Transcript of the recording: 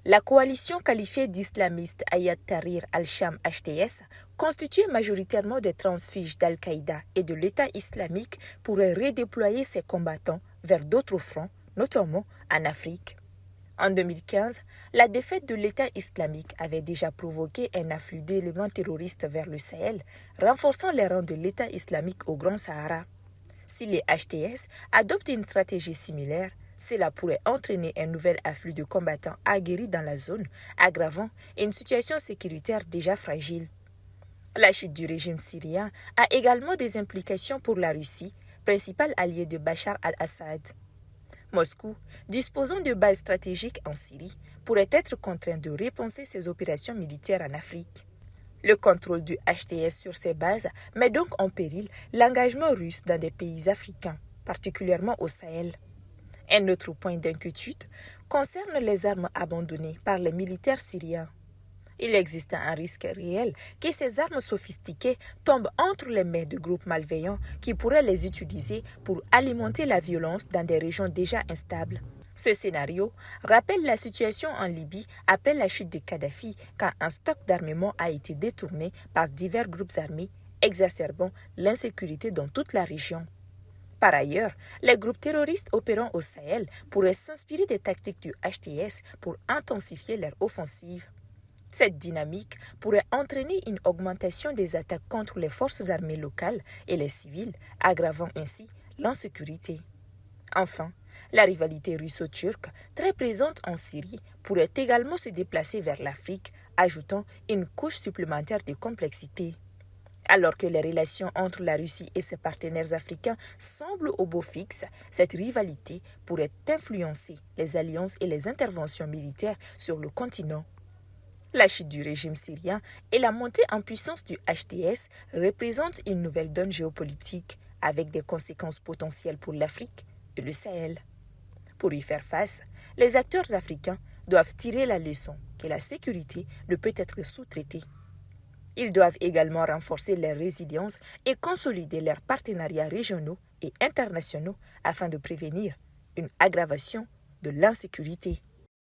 La coalition qualifiée d'islamiste Hayat Tahrir al-Sham HTS, constituée majoritairement des transfuges d'Al-Qaïda et de l'État islamique, pourrait redéployer ses combattants vers d'autres fronts, notamment en Afrique. En 2015, la défaite de l'État islamique avait déjà provoqué un afflux d'éléments terroristes vers le Sahel, renforçant les rangs de l'État islamique au Grand Sahara. Si les HTS adoptent une stratégie similaire, cela pourrait entraîner un nouvel afflux de combattants aguerris dans la zone, aggravant une situation sécuritaire déjà fragile. La chute du régime syrien a également des implications pour la Russie, principal allié de Bachar al-Assad. Moscou, disposant de bases stratégiques en Syrie, pourrait être contraint de repenser ses opérations militaires en Afrique. Le contrôle du HTS sur ces bases met donc en péril l'engagement russe dans des pays africains, particulièrement au Sahel. Un autre point d'inquiétude concerne les armes abandonnées par les militaires syriens. Il existe un risque réel que ces armes sophistiquées tombent entre les mains de groupes malveillants qui pourraient les utiliser pour alimenter la violence dans des régions déjà instables. Ce scénario rappelle la situation en Libye après la chute de Kadhafi, quand un stock d'armement a été détourné par divers groupes armés, exacerbant l'insécurité dans toute la région. Par ailleurs, les groupes terroristes opérant au Sahel pourraient s'inspirer des tactiques du HTS pour intensifier leur offensive. Cette dynamique pourrait entraîner une augmentation des attaques contre les forces armées locales et les civils, aggravant ainsi l'insécurité. Enfin, la rivalité russo-turque, très présente en Syrie, pourrait également se déplacer vers l'Afrique, ajoutant une couche supplémentaire de complexité. Alors que les relations entre la Russie et ses partenaires africains semblent au beau fixe, cette rivalité pourrait influencer les alliances et les interventions militaires sur le continent. La chute du régime syrien et la montée en puissance du HTS représentent une nouvelle donne géopolitique, avec des conséquences potentielles pour l'Afrique et le Sahel. Pour y faire face, les acteurs africains doivent tirer la leçon que la sécurité ne peut être sous-traitée. Ils doivent également renforcer leur résilience et consolider leurs partenariats régionaux et internationaux afin de prévenir une aggravation de l'insécurité.